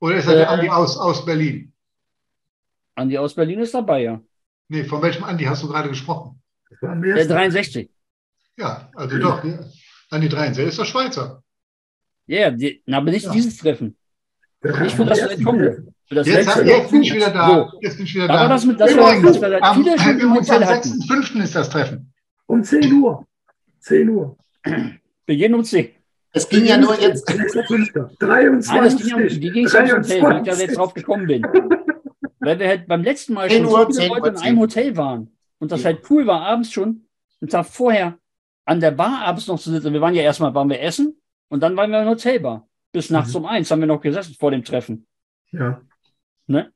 B: Oder ist das der Andi aus Berlin?
D: Andi aus Berlin ist dabei, ja.
B: Nee, von welchem Andi hast du gerade gesprochen?
D: Der 63.
B: Ja, also doch, ja. Andi 63 ist der Schweizer.
D: Ja, aber nicht dieses Treffen. Nicht für das entkommen.
B: Jetzt bin ich wieder da. Jetzt bin ich wieder da.
D: Übrigens,
B: am 6.5. ist das Treffen.
C: Um 10 Uhr. 10 Uhr.
D: Beginn um 10.
E: Es ging ja nur jetzt.
C: 6.5. 23.
D: Die ging es ums Hotel, weil ich da jetzt drauf gekommen bin. Weil wir halt beim letzten Mal schon so viele Leute in einem Hotel waren. Und das halt cool war, abends schon, einen Tag vorher an der Bar abends noch zu sitzen. Wir waren ja erstmal, essen und dann waren wir in der Hotelbar. Bis nachts um 1 haben wir noch gesessen vor dem Treffen.
C: Ja.
D: Ne?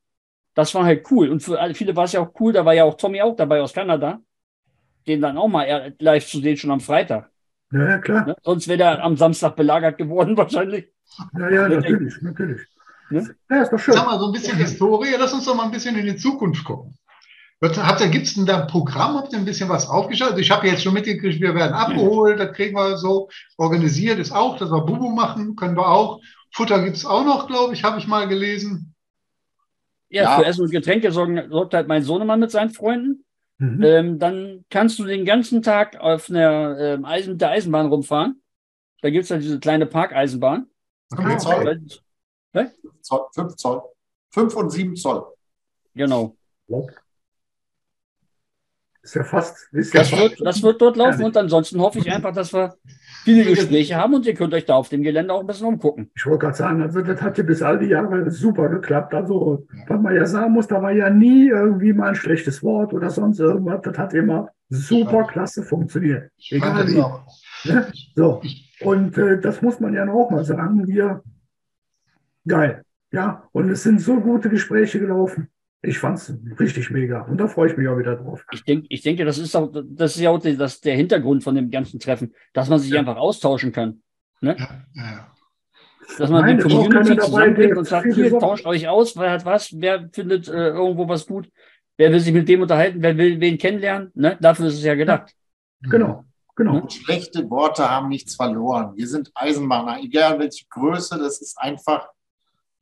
D: das war halt cool. Und für viele war es ja auch cool, da war ja auch Tommy auch dabei aus Kanada, den dann auch mal live zu sehen, schon am Freitag.
C: Ja, klar.
D: Ne? Sonst wäre der am Samstag belagert geworden wahrscheinlich.
C: Ja, natürlich.
D: Ne?
C: Ja, ist doch schön.
B: Sag mal, so ein bisschen Historie, lass uns doch mal ein bisschen in die Zukunft gucken. Gibt es denn da ein Programm? Habt ihr ein bisschen was aufgeschaltet? Also ich habe jetzt schon mitgekriegt, wir werden abgeholt, das kriegen wir so. Organisiert ist auch, dass wir Bubu machen, können wir auch. Futter gibt es auch noch, glaube ich, habe ich mal gelesen.
D: Ja, für Essen und Getränke sorgt halt mein Sohnemann mit seinen Freunden. Dann kannst du den ganzen Tag auf einer der Eisenbahn rumfahren. Da gibt es ja diese kleine Parkeisenbahn.
E: 5 Zoll. 5 Zoll. 5 und 7 Zoll.
D: Genau.
C: Ist ja fast.
D: Das wird dort laufen und ansonsten hoffe ich einfach, dass wir viele Gespräche haben und ihr könnt euch da auf dem Gelände auch ein bisschen umgucken.
C: Ich wollte gerade sagen, also das hat ja bis all die Jahre super geklappt. Also, was man ja sagen muss, da war ja nie irgendwie mal ein schlechtes Wort oder sonst irgendwas. Das hat immer super klasse funktioniert. Egal wie. Ne? So. Und das muss man ja auch mal sagen. Wir, geil. Ja, und es sind so gute Gespräche gelaufen. Ich fand es richtig mega und da freue ich mich auch wieder drauf.
D: Ich denke, das ist ja auch der Hintergrund von dem ganzen Treffen, dass man sich einfach austauschen kann. Ne?
B: Ja.
D: Dass man die Community zusammenbringt und sagt, hier, tauscht euch aus, wer hat was, wer findet irgendwo was gut, wer will sich mit dem unterhalten, wer will wen kennenlernen. Ne? Dafür ist es ja gedacht.
C: Genau.
E: Und schlechte Worte haben nichts verloren. Wir sind Eisenbahner, egal welche Größe, das ist einfach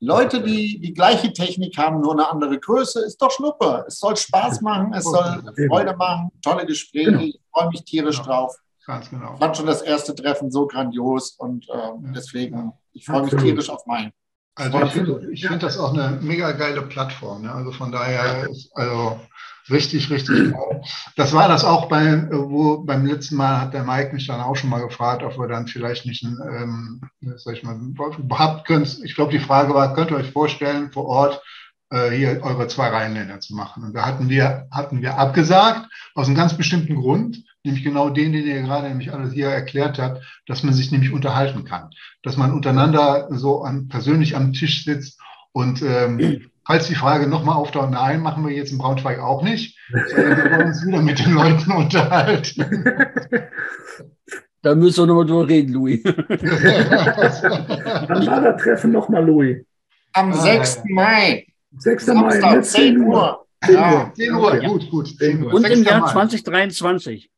E: Leute, die die gleiche Technik haben, nur eine andere Größe, ist doch Schnuppe. Es soll Spaß machen, es soll Freude machen, tolle Gespräche. Genau. Ich freue mich tierisch drauf.
B: Ganz genau.
E: Ich fand schon das erste Treffen so grandios und deswegen, ich freue mich tierisch auf meinen.
B: Also ich finde das auch eine mega geile Plattform. Ne? Also von daher ist richtig, richtig geil. Das war das auch beim letzten Mal hat der Mike mich dann auch schon mal gefragt, ob wir dann vielleicht nicht ich glaube, die Frage war, könnt ihr euch vorstellen, vor Ort hier eure 2 Rheinländer zu machen? Und da hatten wir abgesagt, aus einem ganz bestimmten Grund, nämlich genau den ihr gerade nämlich alles hier erklärt habt, dass man sich nämlich unterhalten kann, dass man untereinander so persönlich am Tisch sitzt und falls die Frage nochmal auftaucht, nein, machen wir jetzt in Braunschweig auch nicht, sondern wir wollen uns wieder mit den Leuten unterhalten.
D: Da müssen wir nochmal drüber reden, Louis.
C: Dann war das Treffen nochmal, Louis.
E: Am 6. Mai.
C: 6. Mai,
E: 10 Uhr.
B: 10 Uhr, gut. 10 Uhr.
D: Und im Jahr 2023.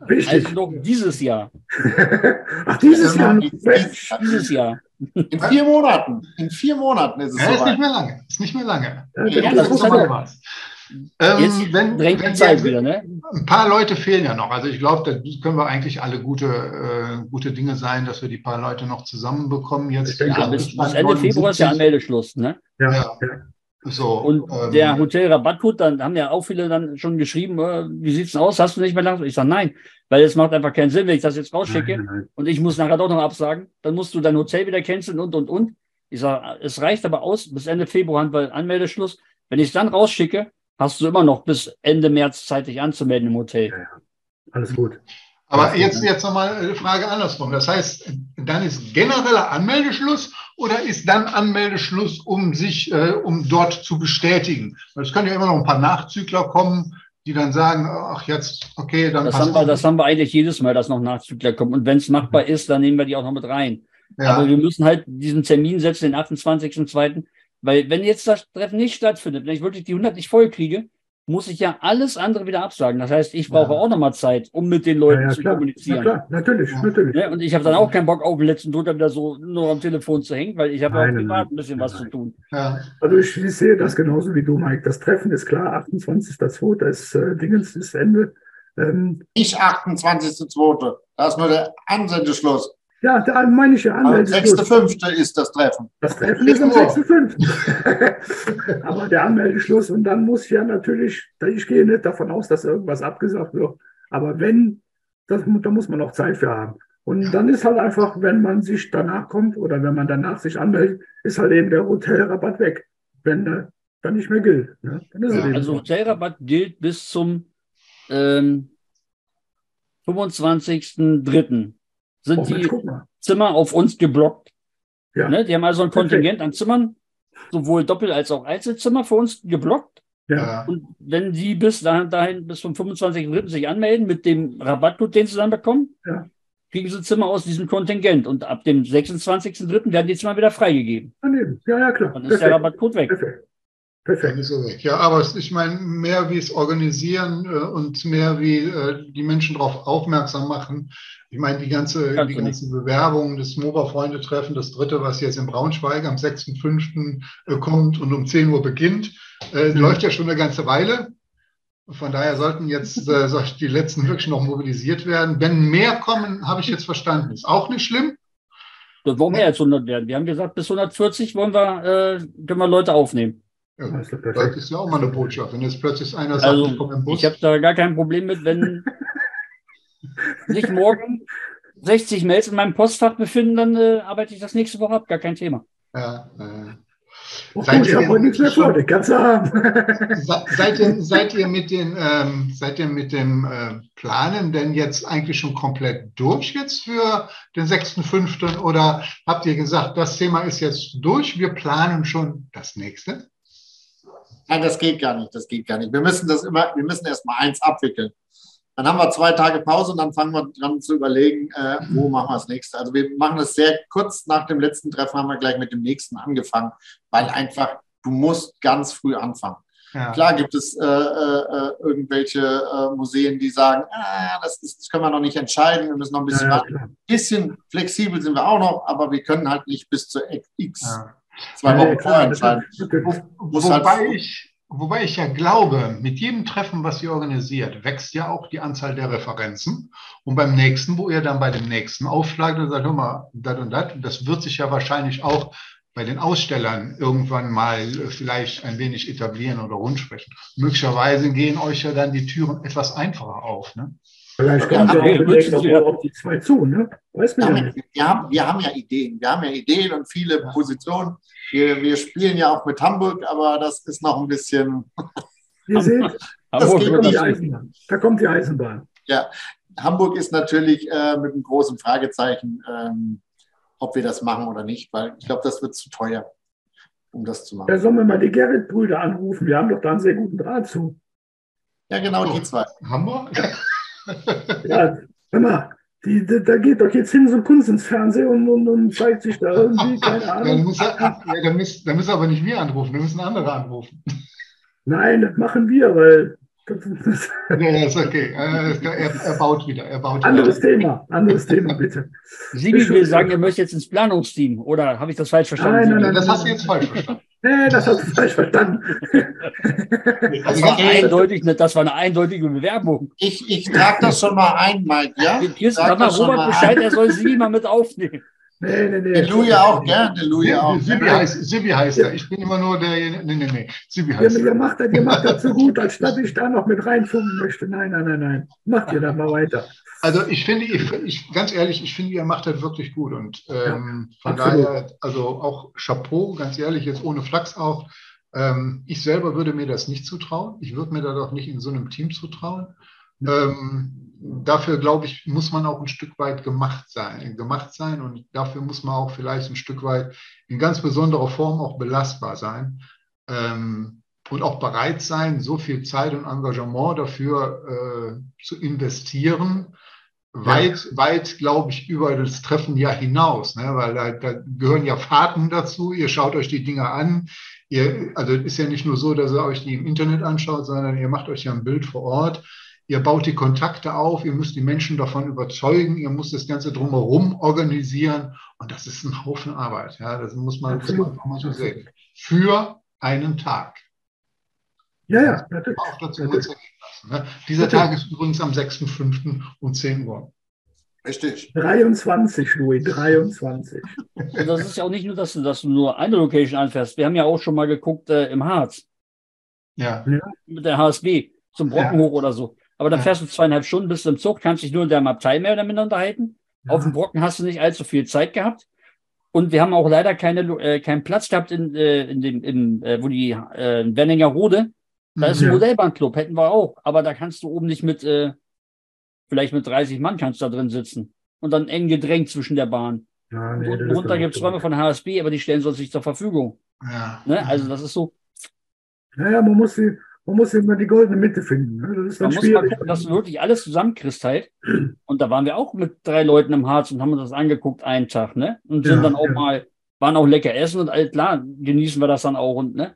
C: Richtig.
D: Also noch dieses Jahr.
C: Ach, dieses Jahr.
D: Dieses Jahr.
E: In 4 Monaten. In 4 Monaten ist es
B: so. Ist nicht mehr lange.
D: Das ist aber was. Jetzt drängt die Zeit wieder, ne?
B: Ein paar Leute fehlen ja noch. Also ich glaube, da können wir eigentlich alle gute Dinge sein, dass wir die paar Leute noch zusammenbekommen. Jetzt
D: bis Ende Februar ist ja Anmeldeschluss, ne?
C: Ja.
B: So,
D: und der Hotel-Rabattcode, dann haben ja auch viele dann schon geschrieben, wie sieht's denn aus? Hast du nicht mehr lang? Ich sage nein, weil es macht einfach keinen Sinn, wenn ich das jetzt rausschicke und ich muss nachher doch noch absagen. Dann musst du dein Hotel wieder canceln und. Ich sage, es reicht aber aus, bis Ende Februar haben wir Anmeldeschluss. Wenn ich es dann rausschicke, hast du immer noch bis Ende März Zeit, dich anzumelden im Hotel.
C: Ja. Alles gut.
B: Aber jetzt nochmal eine Frage andersrum. Das heißt, dann ist genereller Anmeldeschluss oder ist dann Anmeldeschluss, um dort zu bestätigen? Weil es können ja immer noch ein paar Nachzügler kommen, die dann sagen, ach jetzt, okay, dann
D: passt das. Das haben wir eigentlich jedes Mal, dass noch Nachzügler kommen. Und wenn es machbar ist, dann nehmen wir die auch noch mit rein. Ja. Aber wir müssen halt diesen Termin setzen, den 28.02., weil wenn jetzt das Treffen nicht stattfindet, wenn ich wirklich die 100 nicht voll kriege, muss ich ja alles andere wieder absagen. Das heißt, ich brauche auch nochmal Zeit, um mit den Leuten zu kommunizieren.
C: Ja, klar, natürlich.
D: Ja, und ich habe dann auch keinen Bock, auf den letzten Drücker wieder so nur am Telefon zu hängen, weil ich habe auch privat ein bisschen was zu tun.
C: Ja. Also ich sehe das genauso wie du, Mike. Das Treffen ist klar, 28.02. ist Dingens ist Ende.
E: Nicht 28.02. Da ist nur der Ansendeschluss.
C: Ja, da meine ich ja Anmeldeschluss.
E: 6.5. ist das Treffen.
C: Das Treffen ist am 6.5. Aber der Anmeldeschluss und dann muss ja natürlich, ich gehe nicht davon aus, dass irgendwas abgesagt wird, aber wenn, da muss man auch Zeit für haben. Und dann ist halt einfach, wenn man sich danach kommt oder wenn man danach sich anmeldet, ist halt eben der Hotelrabatt weg, wenn der dann nicht mehr gilt. Ne? Dann ist
D: also Hotelrabatt gilt bis zum 25.03. sind die Zimmer auf uns geblockt. Ja. Ne? Die haben also ein Kontingent an Zimmern sowohl Doppel- als auch Einzelzimmer für uns geblockt.
C: Ja.
D: Und wenn Sie bis dahin bis zum 25.03. sich anmelden mit dem Rabattcode, den Sie dann bekommen,
C: Ja.
D: kriegen Sie Zimmer aus diesem Kontingent. Und ab dem 26.03. werden die Zimmer wieder freigegeben.
C: Ja, klar.
D: Dann ist der Rabattcode weg.
C: Perfekt.
B: Dann
C: Perfekt.
B: ist er weg. Ja, aber ich meine, mehr wie es organisieren und mehr wie die Menschen darauf aufmerksam machen. Ich meine, die ganze Bewerbung des MOBA-Freunde-Treffen, das dritte, was jetzt in Braunschweig am 6.5. Kommt und um 10 Uhr beginnt, läuft ja schon eine ganze Weile. Von daher sollten jetzt die letzten wirklich noch mobilisiert werden. Wenn mehr kommen, habe ich jetzt verstanden, ist auch nicht schlimm.
D: Das wollen mehr als 100 werden. Wir haben gesagt, bis 140 können wir Leute aufnehmen.
B: Ja, das ist ja auch mal eine Botschaft. Wenn jetzt plötzlich einer sagt,
D: Also,
B: ich komme im Bus.
D: ich habe da gar kein Problem mit, wenn sich morgen 60 Mails in meinem Postfach befinden, dann arbeite ich das nächste Woche ab. Gar kein Thema.
B: Ja,
C: Ich habe heute nichts mehr vor, den kannst du haben.
B: Seid ihr mit dem Planen denn jetzt eigentlich schon komplett durch jetzt für den 6.5. oder habt ihr gesagt, das Thema ist jetzt durch, wir planen schon das nächste?
E: Nein, das geht gar nicht. Wir müssen erst mal eins abwickeln. Dann haben wir 2 Tage Pause und dann fangen wir dran zu überlegen, wo machen wir das nächste. Also wir machen das sehr kurz nach dem letzten Treffen, haben wir gleich mit dem nächsten angefangen, weil einfach, du musst ganz früh anfangen. Ja. Klar gibt es irgendwelche Museen, die sagen, das können wir noch nicht entscheiden, wir müssen noch ein bisschen warten. Ein bisschen flexibel sind wir auch noch, aber wir können halt nicht bis zu X 2 Wochen vorher entscheiden.
B: Wobei ich ja glaube, mit jedem Treffen, was ihr organisiert, wächst ja auch die Anzahl der Referenzen. Und beim nächsten, wo ihr dann bei dem nächsten aufschlagt und sagt, hör mal, das und das wird sich ja wahrscheinlich auch bei den Ausstellern irgendwann mal vielleicht ein wenig etablieren oder rundsprechen. Möglicherweise gehen euch ja dann die Türen etwas einfacher auf. Ne?
C: Vielleicht kommen wir auch auf die 2 zu, ne? Weiß man ja nicht.
E: Wir haben ja Ideen und viele Positionen. Wir spielen ja auch mit Hamburg, aber das ist noch ein bisschen.
C: Ihr seht, da kommt die Eisenbahn.
E: Ja, Hamburg ist natürlich mit einem großen Fragezeichen, ob wir das machen oder nicht, weil ich glaube, das wird zu teuer, um das zu machen.
C: Da sollen wir mal die Gerrit-Brüder anrufen. Wir haben doch da einen sehr guten Draht zu.
E: Ja, genau, die 2.
B: Hamburg?
C: Ja, hör mal, da geht doch jetzt hin so ein Kunst ins Fernsehen und zeigt sich da irgendwie, keine Ahnung.
B: Dann müssen aber nicht wir anrufen, dann müssen andere anrufen.
C: Nein, das machen wir, weil.
B: Ja, ist okay. Er baut wieder.
C: Anderes Thema, bitte.
D: Sibi will sagen, ihr möchtet jetzt ins Planungsteam, oder habe ich das falsch verstanden?
C: Nein,
B: das hast du jetzt falsch verstanden.
C: Nee, das hast du falsch verstanden.
D: Das war eine eindeutige Bewerbung.
E: Ich trage das schon mal ein, Mike, ja?
D: Sag mal Robert Bescheid, er soll Sibi mal mit aufnehmen.
C: Nee.
E: Der Louis auch, gell? Der Louis auch.
B: Sibi heißt er. Ich bin immer nur der. Nee. Sibi heißt er.
C: Ihr macht das so gut, als dass ich da noch mit reinfunken möchte. Nein. Macht ihr da mal weiter.
B: Also ich finde, ganz ehrlich, ich finde, ihr macht das wirklich gut. Und von daher, also auch Chapeau, ganz ehrlich, jetzt ohne Flachs auch. Ich selber würde mir das nicht zutrauen. Ich würde mir das auch nicht in so einem Team zutrauen. Dafür, glaube ich, muss man auch ein Stück weit gemacht sein und dafür muss man auch vielleicht ein Stück weit in ganz besonderer Form auch belastbar sein und auch bereit sein, so viel Zeit und Engagement dafür zu investieren, weit, glaube ich, über das Treffen ja hinaus, ne? Weil da gehören ja Fahrten dazu, ihr schaut euch die Dinge an, also es ist ja nicht nur so, dass ihr euch die im Internet anschaut, sondern ihr macht euch ja ein Bild vor Ort. Ihr baut die Kontakte auf, ihr müsst die Menschen davon überzeugen, ihr müsst das Ganze drumherum organisieren und das ist ein Haufen Arbeit. Ja, das muss man einfach mal so sehen. Für einen Tag.
C: Ja, natürlich.
B: Auch dazu uns ergeben lassen, ne? Dieser Tag ist übrigens am 6.5. um 10 Uhr.
E: Richtig.
C: 23, Louis, 23.
D: Und das ist ja auch nicht nur, dass du nur eine Location anfährst. Wir haben ja auch schon mal geguckt im Harz.
B: Ja.
D: Mit der HSB zum Brocken hoch oder so. Aber dann fährst du 2,5 Stunden bis zum Zug, kannst dich nur in deinem Abteil mehr oder minder unterhalten. Ja. Auf dem Brocken hast du nicht allzu viel Zeit gehabt. Und wir haben auch leider keinen Platz gehabt in Wernigerode. Da ist ein Modellbahnclub, hätten wir auch. Aber da kannst du oben nicht vielleicht mit 30 Mann kannst du da drin sitzen. Und dann eng gedrängt zwischen der Bahn.
C: Ja,
D: und unten runter gibt es Räume von HSB, aber die stellen sie uns nicht zur Verfügung.
B: Ja.
D: Ne? Also das ist so.
C: Naja, man muss immer die goldene Mitte finden. Ne? Das ist dann
D: Man muss mal
C: schwierig.
D: gucken, dass du wirklich alles zusammenkriegst halt. Und da waren wir auch mit 3 Leuten im Harz und haben uns das angeguckt einen Tag, ne? Und sind dann auch waren auch lecker essen und all klar, genießen wir das dann auch und ne?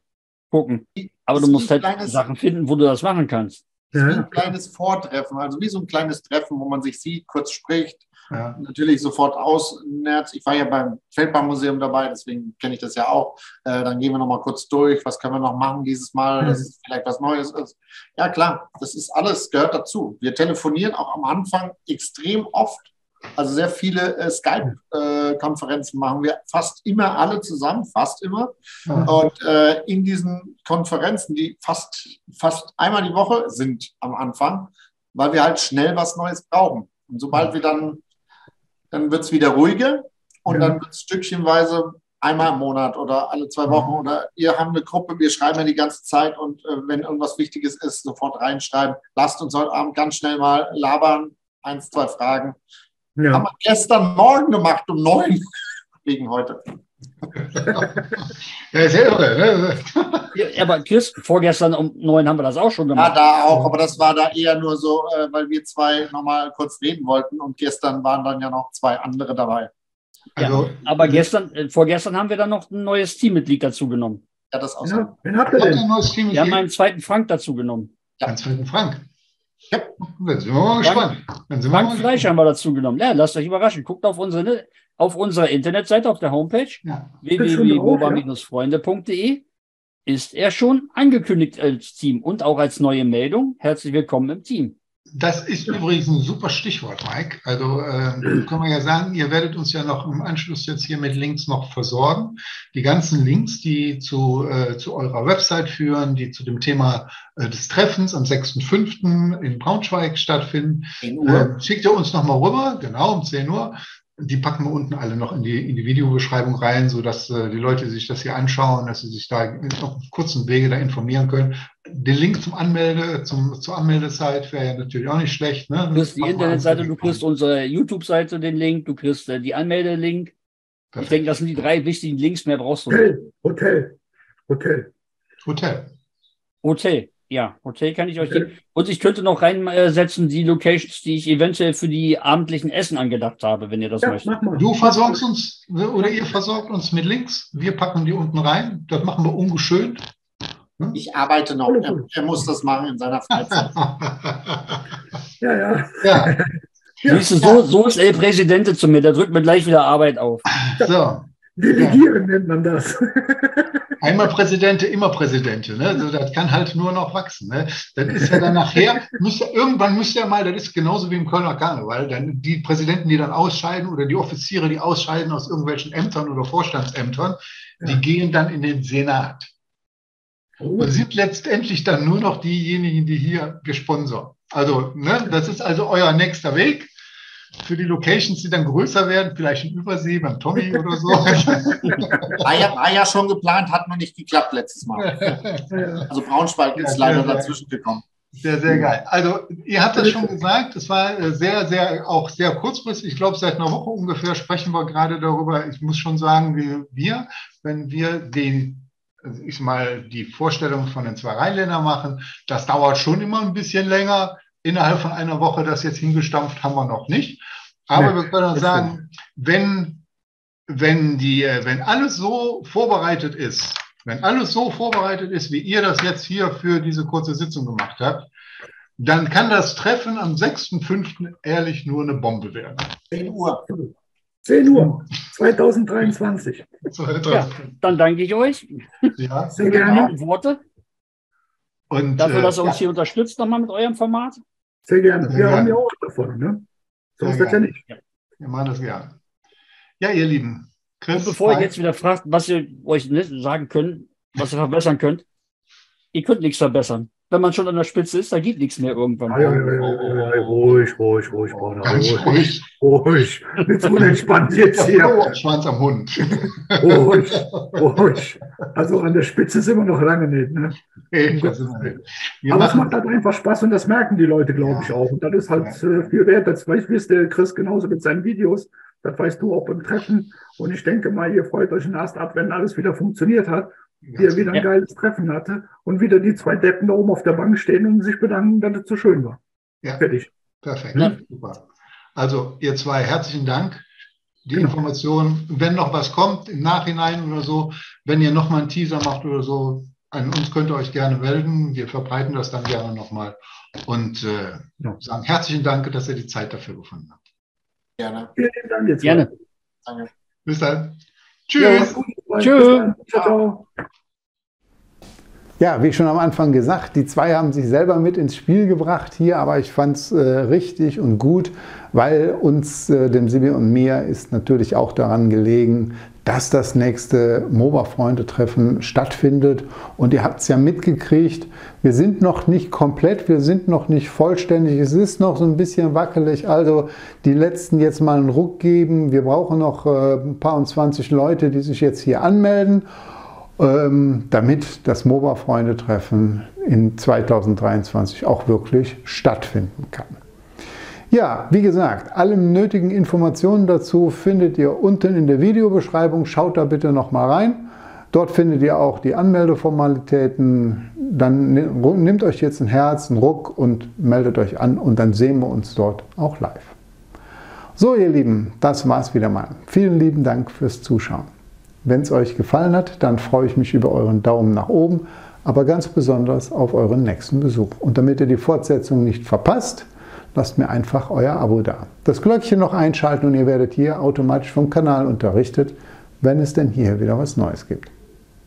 D: Gucken. Aber du musst halt Sachen finden, wo du das machen kannst.
E: Wie ein kleines Vortreffen, also wie so ein kleines Treffen, wo man sich sieht, kurz spricht, natürlich sofort ausnährt. Ich war ja beim Feldbahnmuseum dabei, deswegen kenne ich das ja auch. Dann gehen wir nochmal kurz durch, was können wir noch machen dieses Mal, dass es vielleicht was Neues ist. Ja klar, das ist alles, gehört dazu. Wir telefonieren auch am Anfang extrem oft. Also sehr viele Skype-Konferenzen machen wir fast immer alle zusammen, fast immer. Und in diesen Konferenzen, die fast einmal die Woche sind am Anfang, weil wir halt schnell was Neues brauchen. Und sobald wir dann wird es wieder ruhiger und dann wird es stückchenweise einmal im Monat oder alle 2 Wochen oder wir haben eine Gruppe, wir schreiben ja die ganze Zeit und wenn irgendwas Wichtiges ist, sofort reinschreiben. Lasst uns heute Abend ganz schnell mal labern, 1, 2 Fragen. Ja. Haben wir gestern Morgen gemacht um 9 wegen heute.
B: Ja, sehr irre, ne?
D: Ja, aber Chris, vorgestern um 9 haben wir das auch schon gemacht.
E: Ja, da auch, aber das war da eher nur so, weil wir 2 nochmal kurz reden wollten und gestern waren dann ja noch 2 andere dabei.
D: Also, ja, aber vorgestern haben wir dann noch ein neues Teammitglied dazu genommen.
E: Ja, das auch so.
C: Wen habt ihr denn?
D: Wir haben einen zweiten Frank dazu genommen.
B: Ja. Einen zweiten Frank? Ja, dann sind wir mal gespannt.
D: Frank Fleisch haben wir dazu genommen. Ja, lasst euch überraschen. Guckt auf unserer Internetseite, auf der Homepage www.moba-freunde.de ist er schon angekündigt als Team und auch als neue Meldung. Herzlich willkommen im Team.
B: Das ist übrigens ein super Stichwort, Mike. Also können wir ja sagen, ihr werdet uns ja noch im Anschluss jetzt hier mit Links noch versorgen. Die ganzen Links, die zu eurer Website führen, die zu dem Thema des Treffens am 6.5. in Braunschweig stattfinden, schickt ihr uns nochmal rüber, genau um 10 Uhr. Die packen wir unten alle noch in die Videobeschreibung rein, sodass die Leute sich das hier anschauen, dass sie sich da auf kurzen Wege da informieren können. Den Link zur Anmeldezeit wäre ja natürlich auch nicht schlecht. Ne?
D: Du kriegst die Internetseite, du kriegst unsere YouTube-Seite den Link, du kriegst die Anmeldelink. Ich denke, das sind die 3 wichtigen Links, mehr brauchst du nicht. Hotel. Ja, Hotel kann ich euch geben. Und ich könnte noch reinsetzen die Locations, die ich eventuell für die abendlichen Essen angedacht habe, wenn ihr das möchtet.
B: Du versorgst uns oder ihr versorgt uns mit Links. Wir packen die unten rein. Das machen wir ungeschönt.
E: Ich arbeite noch. Er muss das machen in seiner Freizeit.
C: Ja.
D: Siehst du, so ist El Presidente zu mir. Der drückt mir gleich wieder Arbeit auf.
B: So.
C: Delegieren nennt man das.
B: Einmal Präsidente, immer Präsidente. Ne? Also das kann halt nur noch wachsen. Ne? Das ist ja dann nachher, irgendwann müsst ihr mal, das ist genauso wie im Kölner Karneval, dann die Präsidenten, die dann ausscheiden oder die Offiziere, die ausscheiden aus irgendwelchen Ämtern oder Vorstandsämtern, die gehen dann in den Senat. Und sind letztendlich dann nur noch diejenigen, die hier gesponsert. Also, ne, das ist also euer nächster Weg. Für die Locations, die dann größer werden, vielleicht in Übersee beim Tommy oder so.
E: War ja schon geplant, hat noch nicht geklappt letztes Mal. Also Braunschweig ist leider dazwischen gekommen.
B: Sehr, sehr geil. Also ihr habt das schon gesagt, es war auch sehr kurzfristig. Ich glaube, seit einer Woche ungefähr sprechen wir gerade darüber. Ich muss schon sagen, wenn wir die Vorstellung von den 2 Rheinländern machen, das dauert schon immer ein bisschen länger. Innerhalb von einer Woche das jetzt hingestampft haben wir noch nicht. Aber wir können sagen, wenn alles so vorbereitet ist, wie ihr das jetzt hier für diese kurze Sitzung gemacht habt, dann kann das Treffen am 6.5. ehrlich nur eine Bombe werden.
E: 10 Uhr.
C: 10 Uhr, 2023.
D: Ja, dann danke ich euch.
B: Ja,
C: sehr gerne.
D: Worte. Und dafür, dass ihr uns hier unterstützt nochmal mit eurem Format.
C: Sehr gerne. Wir haben ja auch davon, ne? So ist das ja nicht.
B: Wir machen das gerne. Ja, ihr Lieben.
D: Chris, und bevor ihr jetzt wieder fragt, was ihr euch sagen könnt, was ihr verbessern könnt, ihr könnt nichts verbessern. Wenn man schon an der Spitze ist, da geht nichts mehr irgendwann.
C: Ruhig. Nicht so unentspannt jetzt hier.
B: Schwanz am Hund.
C: Ruhig. Also an der Spitze sind wir noch lange nicht. Ne? Aber es macht halt einfach Spaß und das merken die Leute, glaube ich, auch. Und das ist halt viel wert. Das weiß der Chris genauso mit seinen Videos. Das weißt du auch beim Treffen. Und ich denke mal, ihr freut euch erst ab, wenn alles wieder funktioniert hat, wie ihr wieder ein geiles Treffen hatte und wieder die 2 Deppen da oben auf der Bank stehen und sich bedanken, dass es so schön war.
B: Ja,
C: fertig.
B: Perfekt, super. Also ihr 2, herzlichen Dank. Die Information, wenn noch was kommt im Nachhinein oder so, wenn ihr nochmal einen Teaser macht oder so, an uns könnt ihr euch gerne melden. Wir verbreiten das dann gerne nochmal und sagen herzlichen Dank, dass ihr die Zeit dafür gefunden habt.
E: Gerne.
C: Vielen Dank jetzt.
D: Gerne.
E: Danke.
B: Bis dann. Tschüss.
C: Ja, tschüss. Ciao, ciao.
A: Ja, wie schon am Anfang gesagt, die 2 haben sich selber mit ins Spiel gebracht hier, aber ich fand es richtig und gut, weil uns, dem Sibi und mir, ist natürlich auch daran gelegen, dass das nächste MOBA-Freunde-Treffen stattfindet. Und ihr habt es ja mitgekriegt, wir sind noch nicht komplett, wir sind noch nicht vollständig, es ist noch so ein bisschen wackelig, also die letzten jetzt mal einen Ruck geben. Wir brauchen noch ein paar und 20 Leute, die sich jetzt hier anmelden, damit das MOBA-Freunde-Treffen in 2023 auch wirklich stattfinden kann. Ja, wie gesagt, alle nötigen Informationen dazu findet ihr unten in der Videobeschreibung. Schaut da bitte noch mal rein. Dort findet ihr auch die Anmeldeformalitäten. Dann nehmt euch jetzt ein Herz, einen Ruck und meldet euch an und dann sehen wir uns dort auch live. So, ihr Lieben, das war's wieder mal. Vielen lieben Dank fürs Zuschauen. Wenn es euch gefallen hat, dann freue ich mich über euren Daumen nach oben, aber ganz besonders auf euren nächsten Besuch. Und damit ihr die Fortsetzung nicht verpasst, lasst mir einfach euer Abo da. Das Glöckchen noch einschalten und ihr werdet hier automatisch vom Kanal unterrichtet, wenn es denn hier wieder was Neues gibt.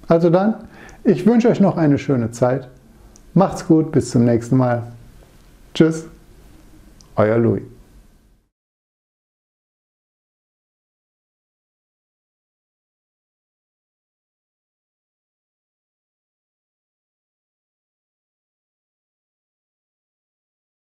A: Also dann, ich wünsche euch noch eine schöne Zeit. Macht's gut, bis zum nächsten Mal. Tschüss, euer Louis.